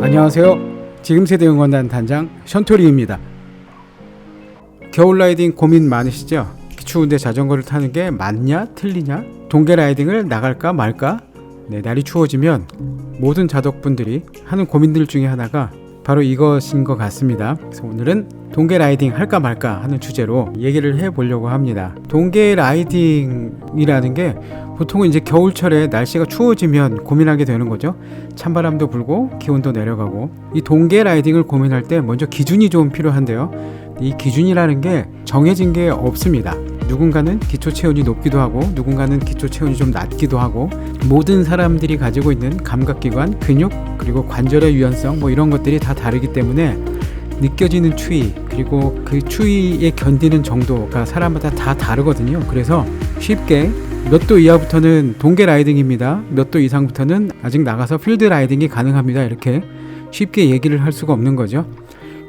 안녕하세요. 지금 세대 응원단 단장 션토리입니다. 겨울 라이딩 고민 많으시죠? 추운데 자전거를 타는 게 맞냐 틀리냐? 동계 라이딩을 나갈까 말까? 날이 추워지면 모든 자덕분들이 하는 고민들 중에 하나가 바로 이것인 것 같습니다. 그래서 오늘은 동계 라이딩 할까 말까 하는 주제로 얘기를 해보려고 합니다. 동계 라이딩이라는 게 보통은 이제 겨울철에 날씨가 추워지면 고민하게 되는 거죠. 찬바람도 불고 기온도 내려가고, 이 동계 라이딩을 고민할 때 먼저 기준이 좀 필요한데요. 이 기준이라는 게 정해진 게 없습니다. 누군가는 기초 체온이 높기도 하고 누군가는 기초 체온이 좀 낮기도 하고, 모든 사람들이 가지고 있는 감각기관, 근육, 그리고 관절의 유연성 이런 것들이 다 다르기 때문에 느껴지는 추위, 그리고 그 추위에 견디는 정도가 사람마다 다 다르거든요. 그래서 쉽게 몇 도 이하부터는 동계 라이딩입니다, 몇 도 이상부터는 아직 나가서 필드 라이딩이 가능합니다, 이렇게 쉽게 얘기를 할 수가 없는 거죠.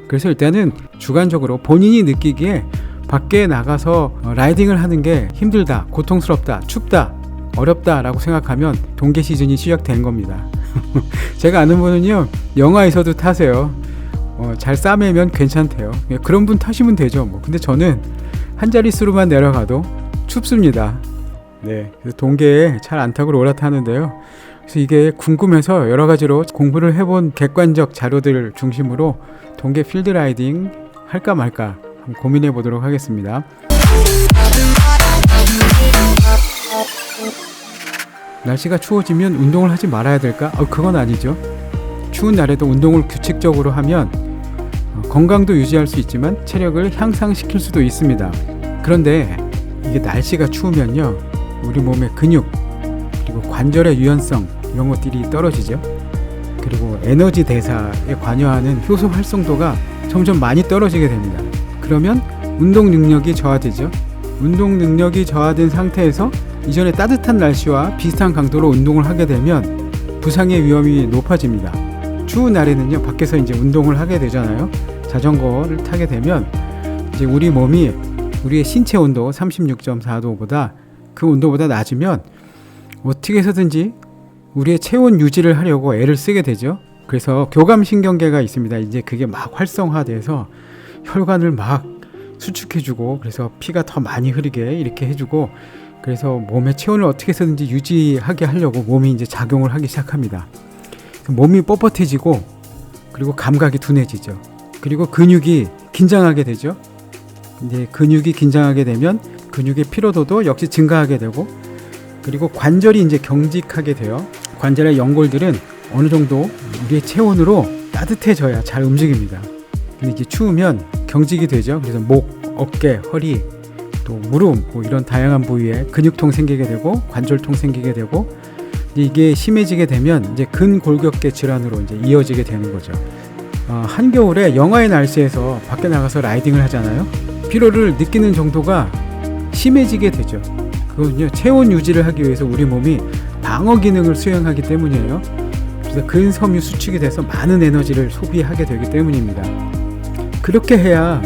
그래서 일단은 주관적으로 본인이 느끼기에 밖에 나가서 라이딩을 하는 게 힘들다, 고통스럽다, 춥다, 어렵다 라고 생각하면 동계 시즌이 시작된 겁니다. 제가 아는 분은요, 영하에서도 타세요. 잘 싸매면 괜찮대요. 그런 분 타시면 되죠. 근데 저는 한 자릿수로만 내려가도 춥습니다. 그래서 동계에 잘 안 타고 올라타는데요. 그래서 이게 궁금해서 여러 가지로 공부를 해본 객관적 자료들 중심으로 동계 필드 라이딩 할까 말까 한번 고민해 보도록 하겠습니다. 날씨가 추워지면 운동을 하지 말아야 될까? 그건 아니죠. 추운 날에도 운동을 규칙적으로 하면 건강도 유지할 수 있지만 체력을 향상시킬 수도 있습니다. 그런데 이게 날씨가 추우면요, 우리 몸의 근육, 그리고 관절의 유연성 이런 것들이 떨어지죠. 그리고 에너지 대사에 관여하는 효소 활성도가 점점 많이 떨어지게 됩니다. 그러면 운동 능력이 저하되죠. 운동 능력이 저하된 상태에서 이전에 따뜻한 날씨와 비슷한 강도로 운동을 하게 되면 부상의 위험이 높아집니다. 추운 날에는요, 밖에서 이제 운동을 하게 되잖아요. 자전거를 타게 되면 이제 우리 몸이 우리의 신체 온도 36.4도보다 그 온도보다 낮으면 어떻게 해서든지 우리의 체온 유지를 하려고 애를 쓰게 되죠. 그래서 교감신경계가 있습니다. 이제 그게 막 활성화돼서 혈관을 막 수축해주고, 그래서 피가 더 많이 흐르게 이렇게 해주고, 그래서 몸의 체온을 어떻게 해서든지 유지하게 하려고 몸이 이제 작용을 하기 시작합니다. 몸이 뻣뻣해지고, 그리고 감각이 둔해지죠. 그리고 근육이 긴장하게 되죠. 이제 근육이 긴장하게 되면 근육의 피로도도 역시 증가하게 되고, 그리고 관절이 이제 경직하게 돼요. 관절의 연골들은 어느 정도 우리의 체온으로 따뜻해져야 잘 움직입니다. 근데 이제 추우면 경직이 되죠. 그래서 목, 어깨, 허리, 또 무릎 이런 다양한 부위에 근육통 생기게 되고 관절통 생기게 되고, 이게 심해지게 되면 이제 근골격계 질환으로 이제 이어지게 되는 거죠. 한겨울에 영하의 날씨에서 밖에 나가서 라이딩을 하잖아요. 피로를 느끼는 정도가 심해지게 되죠. 그건요, 체온 유지를 하기 위해서 우리 몸이 방어 기능을 수행하기 때문이에요. 그래서 근섬유 수축이 돼서 많은 에너지를 소비하게 되기 때문입니다. 그렇게 해야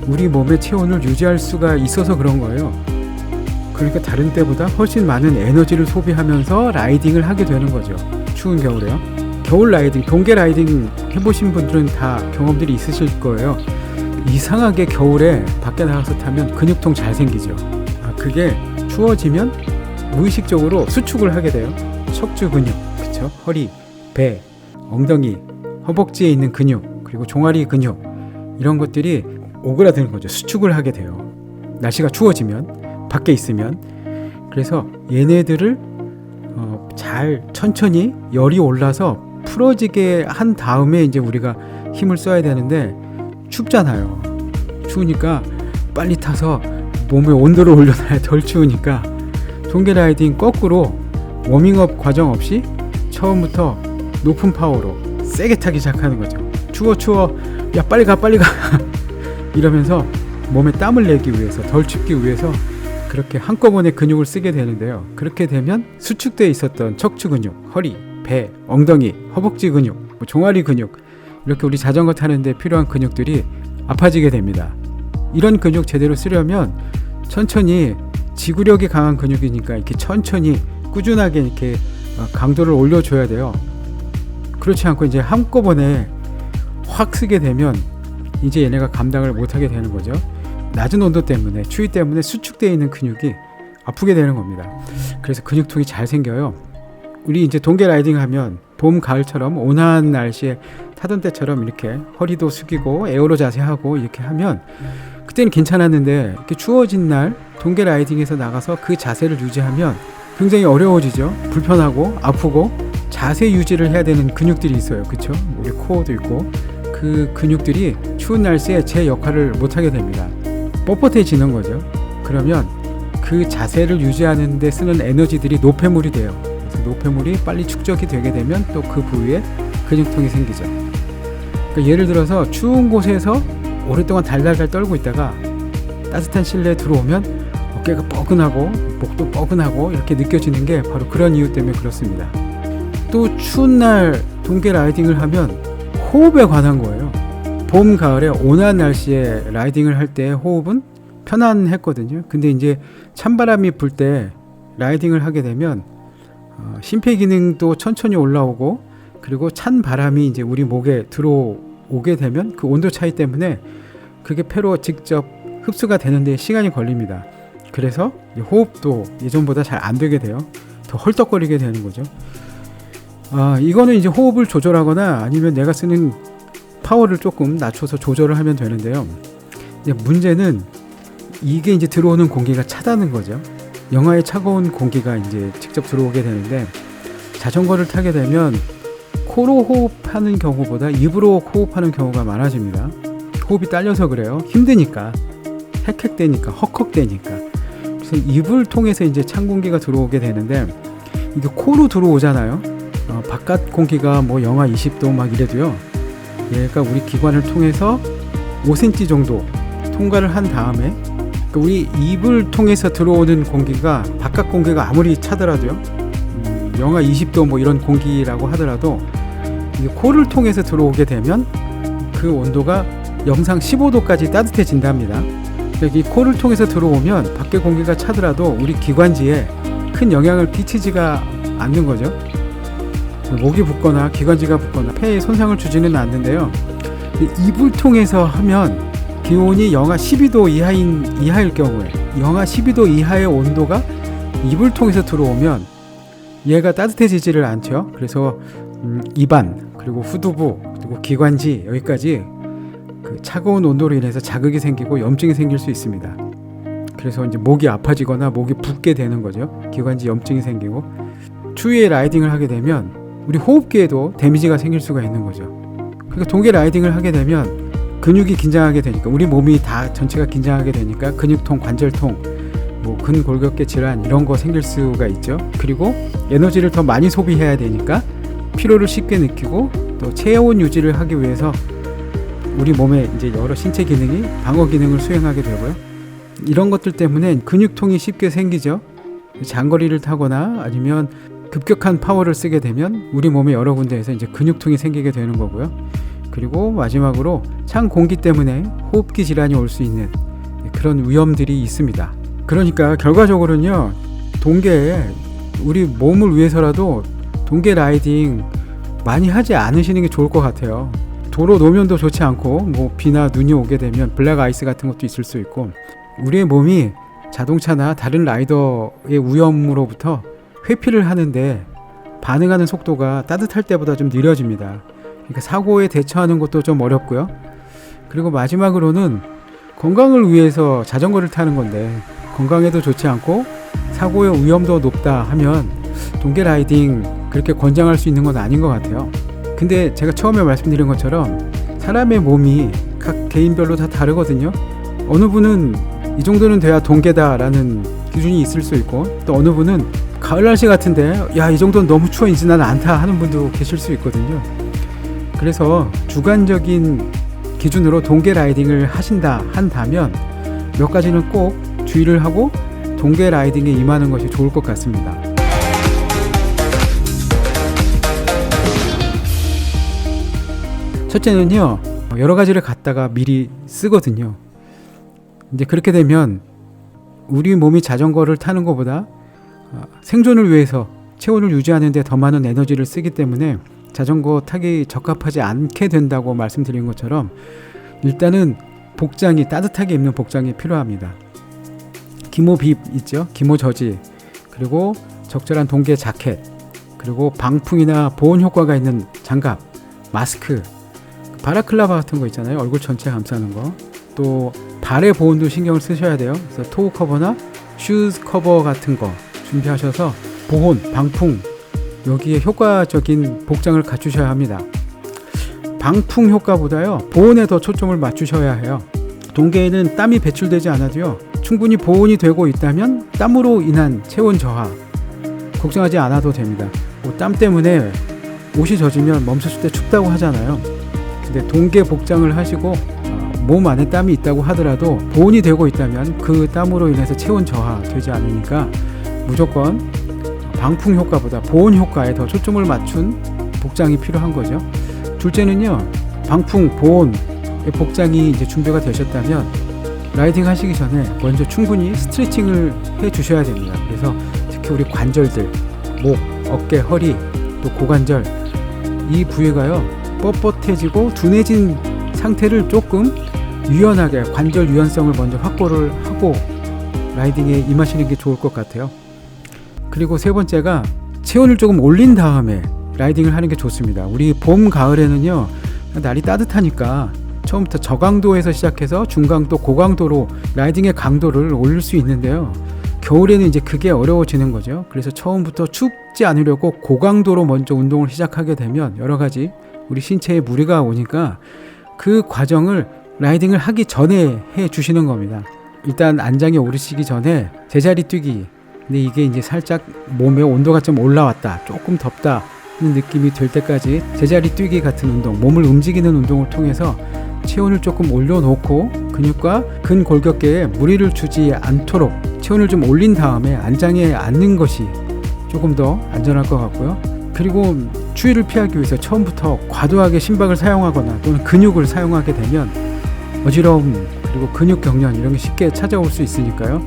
우리 몸의 체온을 유지할 수가 있어서 그런 거예요. 그러니까 다른 때보다 훨씬 많은 에너지를 소비하면서 라이딩을 하게 되는 거죠. 추운 겨울에요. 겨울 라이딩, 동계 라이딩 해보신 분들은 다 경험들이 있으실 거예요. 이상하게 겨울에 밖에 나가서 타면 근육통 잘 생기죠. 그게 추워지면 무의식적으로 수축을 하게 돼요. 척추 근육, 그쵸? 허리, 배, 엉덩이, 허벅지에 있는 근육, 그리고 종아리 근육, 이런 것들이 오그라드는 거죠. 수축을 하게 돼요. 날씨가 추워지면, 밖에 있으면. 그래서 얘네들을 잘 천천히 열이 올라서 풀어지게 한 다음에 이제 우리가 힘을 써야 되는데, 춥잖아요. 추우니까 빨리 타서 몸의 온도를 올려놔야 덜 추우니까 동계 라이딩 거꾸로 워밍업 과정 없이 처음부터 높은 파워로 세게 타기 시작하는 거죠. 추워 야 빨리 가 이러면서 몸에 땀을 내기 위해서, 덜 춥기 위해서 그렇게 한꺼번에 근육을 쓰게 되는데요. 그렇게 되면 수축되어 있었던 척추 근육, 허리, 배, 엉덩이, 허벅지 근육, 종아리 근육, 이렇게 우리 자전거 타는데 필요한 근육들이 아파지게 됩니다. 이런 근육 제대로 쓰려면 천천히, 지구력이 강한 근육이니까 이렇게 천천히 꾸준하게 이렇게 강도를 올려줘야 돼요. 그렇지 않고 이제 한꺼번에 확 쓰게 되면 이제 얘네가 감당을 못하게 되는 거죠. 낮은 온도 때문에, 추위 때문에 수축되어 있는 근육이 아프게 되는 겁니다. 그래서 근육통이 잘 생겨요. 우리 이제 동계 라이딩 하면 봄, 가을처럼 온화한 날씨에 타던 때처럼 이렇게 허리도 숙이고 에어로 자세하고 이렇게 하면 그때는 괜찮았는데, 이렇게 추워진 날 동계 라이딩에서 나가서 그 자세를 유지하면 굉장히 어려워지죠. 불편하고 아프고 자세 유지를 해야 되는 근육들이 있어요. 그쵸? 우리 코어도 있고, 그 근육들이 추운 날씨에 제 역할을 못하게 됩니다. 뻣뻣해지는 거죠. 그러면 그 자세를 유지하는 데 쓰는 에너지들이 노폐물이 돼요. 그래서 노폐물이 빨리 축적이 되게 되면 또 그 부위에 근육통이 생기죠. 그러니까 예를 들어서 추운 곳에서 오랫동안 달달달 떨고 있다가 따뜻한 실내에 들어오면 어깨가 뻐근하고 목도 뻐근하고 이렇게 느껴지는 게 바로 그런 이유 때문에 그렇습니다. 또 추운 날 동계 라이딩을 하면 호흡에 관한 거예요. 봄, 가을에 온화한 날씨에 라이딩을 할 때 호흡은 편안했거든요. 근데 이제 찬바람이 불 때 라이딩을 하게 되면 심폐기능도 천천히 올라오고, 그리고 찬 바람이 이제 우리 목에 들어오게 되면 그 온도 차이 때문에 그게 폐로 직접 흡수가 되는데 시간이 걸립니다. 그래서 호흡도 예전보다 잘 안 되게 돼요. 더 헐떡거리게 되는 거죠. 이거는 이제 호흡을 조절하거나 아니면 내가 쓰는 파워를 조금 낮춰서 조절을 하면 되는데요. 이제 문제는 이게 이제 들어오는 공기가 차다는 거죠. 영하에 차가운 공기가 이제 직접 들어오게 되는데, 자전거를 타게 되면 코로 호흡하는 경우보다 입으로 호흡하는 경우가 많아집니다. 호흡이 딸려서 그래요. 힘드니까, 헥헥대니까, 헉헉대니까. 그래서 입을 통해서 이제 찬 공기가 들어오게 되는데, 이게 코로 들어오잖아요. 바깥 공기가 뭐 영하 20도 막 이래도요, 얘가 우리 기관을 통해서 5cm 정도 통과를 한 다음에, 그러니까 우리 입을 통해서 들어오는 공기가, 바깥 공기가 아무리 차더라도요, 영하 20도 뭐 이런 공기라고 하더라도 이게 코를 통해서 들어오게 되면 그 온도가 영상 15도까지 따뜻해진답니다. 그러니까 이 코를 통해서 들어오면 밖에 공기가 차더라도 우리 기관지에 큰 영향을 끼치지가 않는 거죠. 목이 붓거나 기관지가 붓거나 폐에 손상을 주지는 않는데요. 입을 통해서 하면 기온이 영하 12도 이하일 경우에, 영하 12도 이하의 온도가 입을 통해서 들어오면 얘가 따뜻해지지를 않죠. 그래서 입안, 그리고 후두부, 그리고 기관지, 여기까지 그 차가운 온도로 인해서 자극이 생기고 염증이 생길 수 있습니다. 그래서 이제 목이 아파지거나 목이 붓게 되는 거죠. 기관지 염증이 생기고, 추위에 라이딩을 하게 되면 우리 호흡기에도 데미지가 생길 수가 있는 거죠. 그러니까 동계 라이딩을 하게 되면 근육이 긴장하게 되니까, 우리 몸이 다 전체가 긴장하게 되니까 근육통, 관절통, 뭐 근골격계 질환 이런 거 생길 수가 있죠. 그리고 에너지를 더 많이 소비해야 되니까 피로를 쉽게 느끼고, 또 체온 유지를 하기 위해서 우리 몸에 이제 여러 신체 기능이 방어 기능을 수행하게 되고요. 이런 것들 때문에 근육통이 쉽게 생기죠. 장거리를 타거나 아니면 급격한 파워를 쓰게 되면 우리 몸의 여러 군데에서 이제 근육통이 생기게 되는 거고요. 그리고 마지막으로 찬 공기 때문에 호흡기 질환이 올 수 있는 그런 위험들이 있습니다. 그러니까 결과적으로는요, 동계에 우리 몸을 위해서라도 동계 라이딩 많이 하지 않으시는 게 좋을 것 같아요. 도로 노면도 좋지 않고, 뭐 비나 눈이 오게 되면 블랙 아이스 같은 것도 있을 수 있고, 우리의 몸이 자동차나 다른 라이더의 위험으로부터 회피를 하는데 반응하는 속도가 따뜻할 때보다 좀 느려집니다. 그러니까 사고에 대처하는 것도 좀 어렵고요. 그리고 마지막으로는 건강을 위해서 자전거를 타는 건데 건강에도 좋지 않고 사고의 위험도 높다 하면 동계 라이딩 그렇게 권장할 수 있는 건 아닌 것 같아요. 근데 제가 처음에 말씀드린 것처럼 사람의 몸이 각 개인별로 다 다르거든요. 어느 분은 이 정도는 돼야 동계다라는 기준이 있을 수 있고, 또 어느 분은 가을 날씨 같은데 야, 이 정도는 너무 추워, 이제 난 안 타 하는 분도 계실 수 있거든요. 그래서 주관적인 기준으로 동계 라이딩을 한다면 몇 가지는 꼭 주의를 하고 동계 라이딩에 임하는 것이 좋을 것 같습니다. 첫째는요, 여러 가지를 갖다가 미리 쓰거든요. 이제 그렇게 되면 우리 몸이 자전거를 타는 것보다 생존을 위해서 체온을 유지하는 데 더 많은 에너지를 쓰기 때문에 자전거 타기 적합하지 않게 된다고 말씀드린 것처럼 일단은 복장이, 따뜻하게 입는 복장이 필요합니다. 기모 빕 있죠? 기모 저지, 그리고 적절한 동계 자켓, 그리고 방풍이나 보온 효과가 있는 장갑, 마스크, 바라클라바 같은 거 있잖아요. 얼굴 전체 감싸는 거. 또 발의 보온도 신경을 쓰셔야 돼요. 그래서 토우 커버나 슈즈 커버 같은 거 준비하셔서 보온, 방풍, 여기에 효과적인 복장을 갖추셔야 합니다. 방풍 효과보다요, 보온에 더 초점을 맞추셔야 해요. 동계에는 땀이 배출되지 않아도요, 충분히 보온이 되고 있다면 땀으로 인한 체온 저하 걱정하지 않아도 됩니다. 땀 때문에 옷이 젖으면 멈췄을 때 춥다고 하잖아요. 근데 동계 복장을 하시고 몸 안에 땀이 있다고 하더라도 보온이 되고 있다면 그 땀으로 인해서 체온 저하 되지 않으니까 무조건 방풍 효과보다 보온 효과에 더 초점을 맞춘 복장이 필요한 거죠. 둘째는요, 방풍, 보온의 복장이 이제 준비가 되셨다면 라이딩 하시기 전에 먼저 충분히 스트레칭을 해 주셔야 됩니다. 그래서 특히 우리 관절들, 목, 어깨, 허리, 또 고관절, 이 부위가요 뻣뻣해지고 둔해진 상태를 조금 유연하게, 관절 유연성을 먼저 확보를 하고 라이딩에 임하시는 게 좋을 것 같아요. 그리고 세 번째가 체온을 조금 올린 다음에 라이딩을 하는 게 좋습니다. 우리 봄, 가을에는요 날이 따뜻하니까 처음부터 저강도에서 시작해서 중강도, 고강도로 라이딩의 강도를 올릴 수 있는데요, 겨울에는 이제 그게 어려워지는 거죠. 그래서 처음부터 춥지 않으려고 고강도로 먼저 운동을 시작하게 되면 여러 가지 우리 신체에 무리가 오니까 그 과정을 라이딩을 하기 전에 해 주시는 겁니다. 일단 안장에 오르시기 전에 제자리 뛰기, 근데 이게 이제 살짝 몸의 온도가 좀 올라왔다, 조금 덥다 하는 느낌이 들 때까지 제자리 뛰기 같은 운동, 몸을 움직이는 운동을 통해서 체온을 조금 올려놓고 근육과 근골격계에 무리를 주지 않도록 체온을 좀 올린 다음에 안장에 앉는 것이 조금 더 안전할 것 같고요. 그리고 추위를 피하기 위해서 처음부터 과도하게 심박을 사용하거나 또는 근육을 사용하게 되면 어지러움, 그리고 근육 경련 이런 게 쉽게 찾아올 수 있으니까요.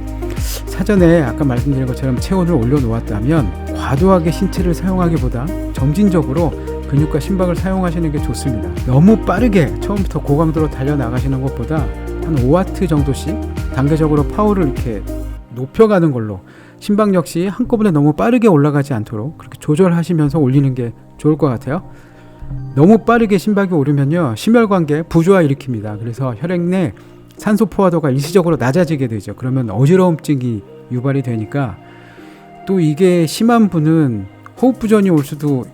사전에 아까 말씀드린 것처럼 체온을 올려놓았다면 과도하게 신체를 사용하기보다 점진적으로 근육과 심박을 사용하시는 게 좋습니다. 너무 빠르게 처음부터 고강도로 달려나가시는 것보다 한 5와트 정도씩 단계적으로 파워를 이렇게 높여가는 걸로, 심박 역시 한꺼번에 너무 빠르게 올라가지 않도록 그렇게 조절하시면서 올리는 게 좋을 것 같아요. 너무 빠르게 심박이 오르면요 심혈관계 부조화 일으킵니다. 그래서 혈액 내 산소 포화도가 일시적으로 낮아지게 되죠. 그러면 어지러움증이 유발이 되니까, 또 이게 심한 분은 호흡 부전이 올 수도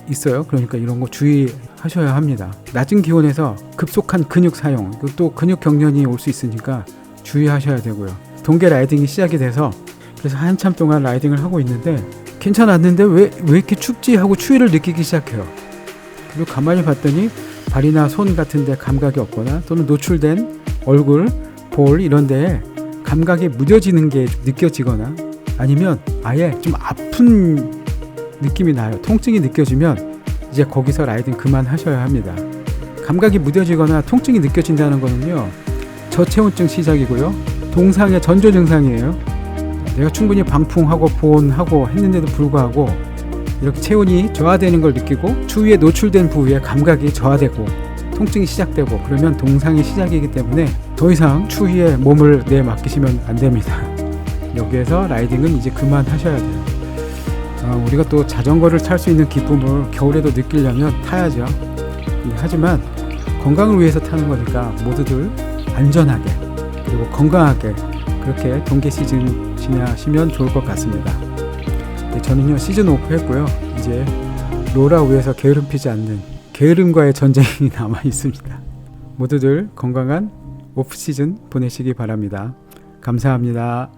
있어요. 그러니까 이런 거 주의하셔야 합니다. 낮은 기온에서 급속한 근육 사용, 또 근육 경련이 올 수 있으니까 주의하셔야 되고요. 동계 라이딩이 시작이 돼서 그래서 한참 동안 라이딩을 하고 있는데 괜찮았는데 왜 이렇게 춥지 하고 추위를 느끼기 시작해요. 그리고 가만히 봤더니 발이나 손 같은 데 감각이 없거나 또는 노출된 얼굴, 볼 이런 데에 감각이 무뎌지는 게 느껴지거나 아니면 아예 좀 아픈 느낌이 나요. 통증이 느껴지면 이제 거기서 라이딩 그만하셔야 합니다. 감각이 무뎌지거나 통증이 느껴진다는 거는요 저체온증 시작이고요, 동상의 전조 증상이에요. 내가 충분히 방풍하고 보온하고 했는데도 불구하고 이렇게 체온이 저하되는 걸 느끼고 추위에 노출된 부위에 감각이 저하되고 통증이 시작되고 그러면 동상의 시작이기 때문에 더 이상 추위에 몸을 내맡기시면 안 됩니다. 여기에서 라이딩은 이제 그만하셔야 돼요. 우리가 또 자전거를 탈 수 있는 기쁨을 겨울에도 느끼려면 타야죠. 하지만 건강을 위해서 타는 거니까 모두들 안전하게 그리고 건강하게 그렇게 동계 시즌 지나시면 좋을 것 같습니다. 네, 저는요 시즌 오프 했고요. 이제 로라 위에서 게으름 피지 않는 게으름과의 전쟁이 남아 있습니다. 모두들 건강한 오프 시즌 보내시기 바랍니다. 감사합니다.